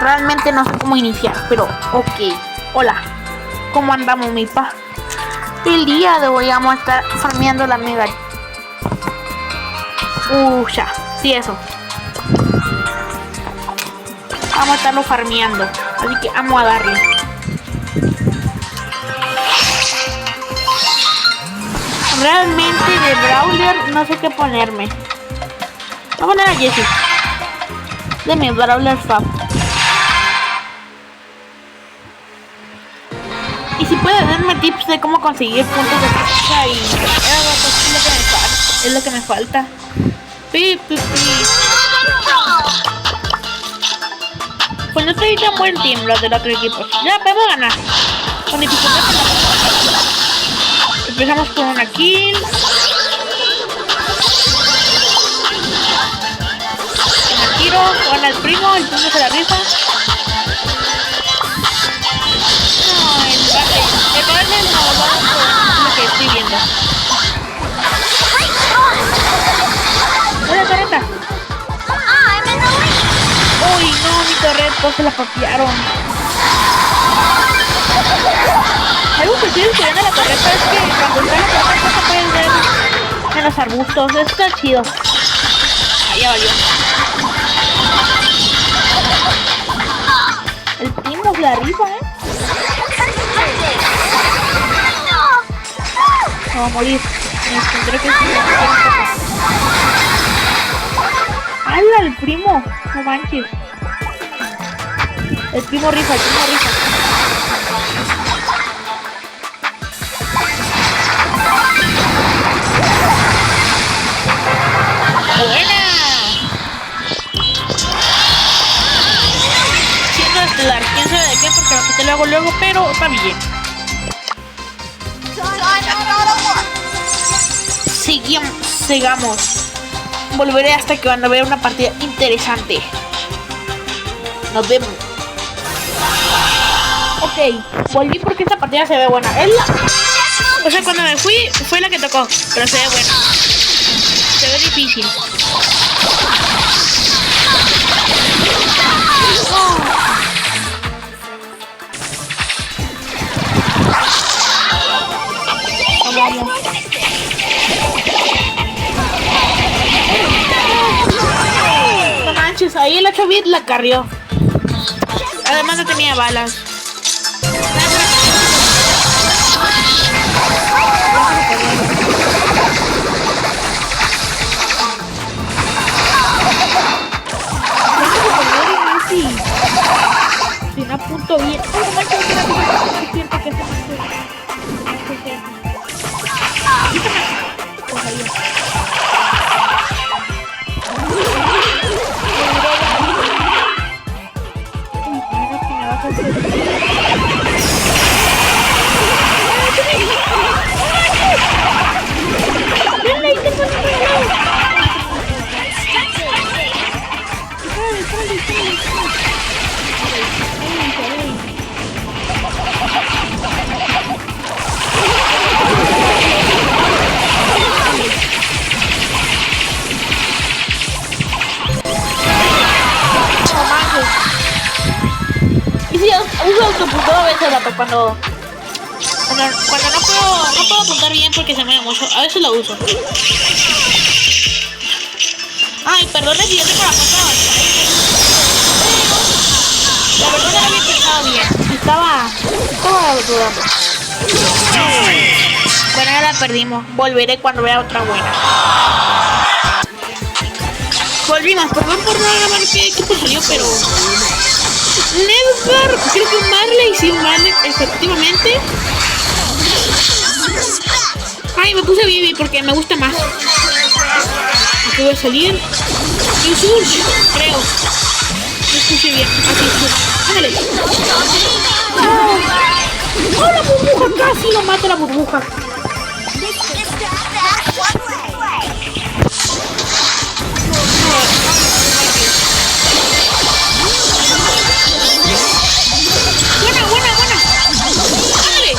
Realmente no sé cómo iniciar, pero ok. Hola, ¿cómo andamos, mi pa? El día de hoy vamos a estar farmeando la mega. Ya, sí, eso. Vamos a estarlo farmeando, así que vamos a darle. Realmente de Brawler no sé qué ponerme. Voy a poner a Jessie de mi Brawler Fab. Y si puede darme tips de cómo conseguir puntos de fuerza y es lo que me falta. Pues no estoy tan buen team los del otro equipo. Ya podemos ganar. Con dificultad. Empezamos con una kill. Con el tiro, con el primo se la rifa. No, el verde no va lo que estoy viendo. ¡Hola, torreta! ¡Uy, no! Mi torreta se la papearon. Algo que estoy descubriendo de la torreta es que cuando está la torreta se pueden ver en los arbustos. Está chido. Ah, ya valió. El primo la rifa, No va a morir. Me tendré que ¡hala, el primo! No manches. El primo rifa, ¡buena! Siendo estelar, quién sabe de qué, porque lo quité luego, pero está bien. Sigamos. Volveré hasta que van a ver una partida interesante. Nos vemos. Ok, volví porque esta partida se ve buena. O sea, cuando me fui, fue la que tocó, pero se ve buena. Se ve difícil. Vamos. No manches, ahí el 8-bit la carrió. Además no tenía balas. Sin apunto bien. Uso autopuntado a veces cuando no puedo apuntar bien porque se me da mucho. A veces lo uso. Ay, perdone si yo tengo la cuenta avanzada. La verdad no había pensado bien. Estaba dudando. Bueno, ya la perdimos. Volveré cuando vea otra buena. Volvimos. Perdón por no grabar qué equipo salió, pero... Never, creo que Marley, sí, Marley, efectivamente. Ay, me puse Bibi porque me gusta más. Aquí voy a salir. Y Surge, creo. No escuché bien. Así, Surge. Ándale. ¡Oh, la burbuja! Casi lo mata la burbuja. Buena. ¡Ándale!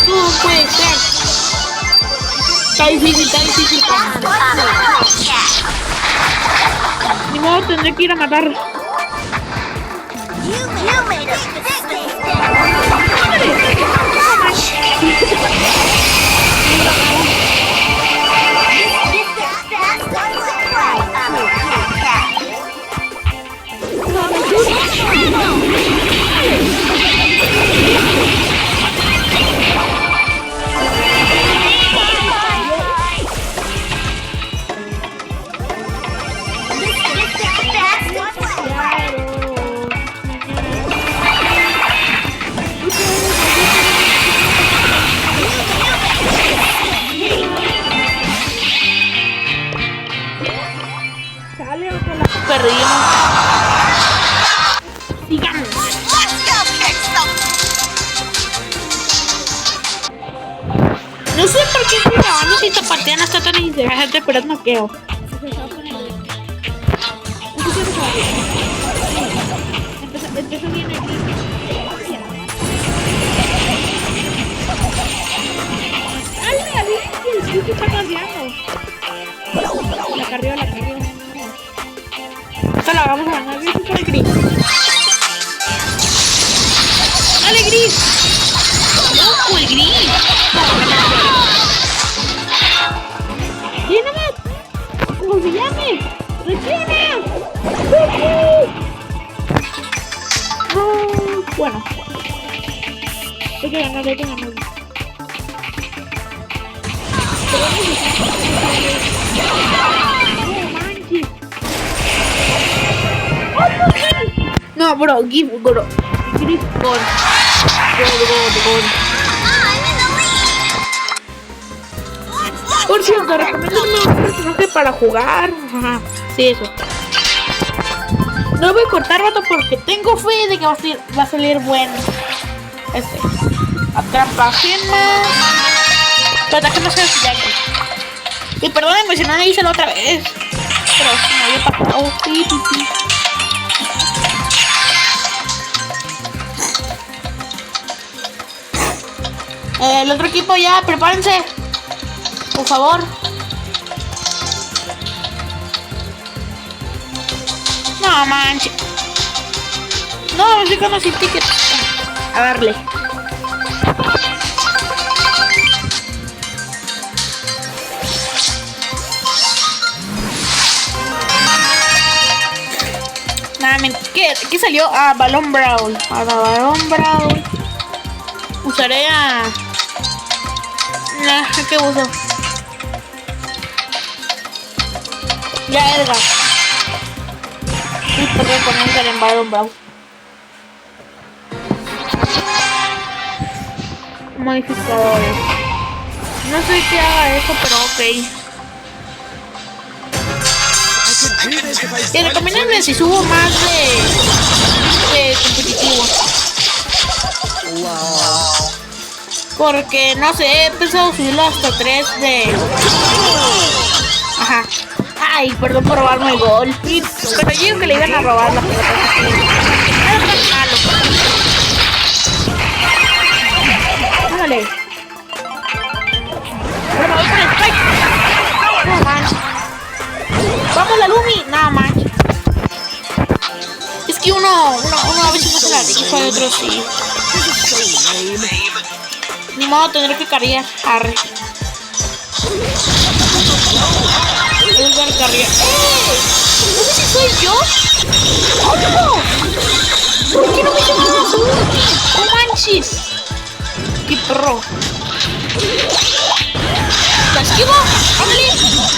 No puede ser. Está difícil. Ni modo, tendré que ir a matar. Perdimos. Sigamos. No sé por qué estoy grabando si esta partida no está tan interesante, pero es noqueo. Empezó bien aquí. ¡Ay, la vi! El chico está carreando. La carrió. Esta la vamos a ganar. Bien, super gris. ¡Dale, gris! ¡Loco, el gris! ¡Dynamite! ¡Como se llame! ¡Retiene! Bueno. Hay que ganar. No, bro, give, bro. Give, gol. Por cierto, recomiendo un personaje para jugar. Ajá, sí, eso. No voy a cortar, vato, porque tengo fe de que va a salir bueno. Atrapa gemas. Pero que no se de aquí. Y perdónenme si no le hice la otra vez. Pero si no había pasado. Sí. El otro equipo ya, prepárense. Por favor. No manches. No, estoy con los tickets. A darle. ¿Qué salió? Balón Brawl. Balón Brawl. Usaré a... ¿Qué uso? Ya, Edgar. Y podré poner en Balón Brawl. Modificadores. No sé qué haga eso, pero ok. Y recomiéndenme si subo más de competitivo. Porque no sé, he pensado subirlo hasta 3 de... Ajá. Ay, perdón por robarme el gol. Pero yo digo que le iban a robar la pelota. No es tan malo. Ándale. Bueno, voy con el spike. No manches. Vamos la Lumi. No manches. Es que uno a veces no se la rifa y otro sí. Ni modo, tendré que carrear. Arre. Edgar carrea. ¿No sé si soy yo? ¡Oh, no! ¿Por qué no me llaman a su ulti? ¡No manches! ¡Qué perro! ¿La esquivo? ¡Ándale!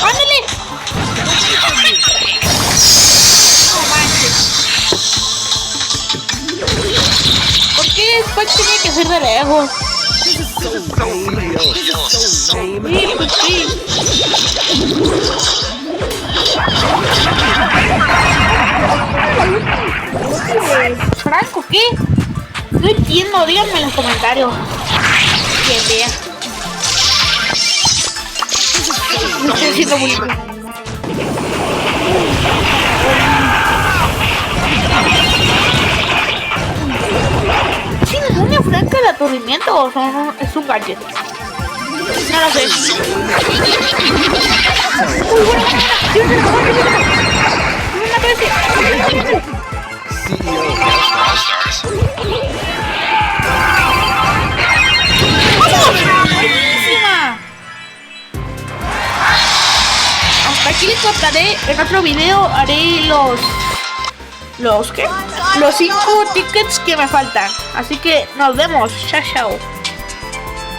¡Ándale! ¡No manches! ¿Por qué Spike tenía que ser de lejos? Sí, pues sí. Franco, ¿qué? No entiendo, díganme en los comentarios. Quien vea. Me estoy haciendo muy bien. ¿Sí nos une Franco el aturdimiento o es un gadget? No lo sé. Uy, buena. Aquí les contaré, en otro video haré ¿qué? Los 5 tickets que me faltan. Así que nos vemos. Chao, chao.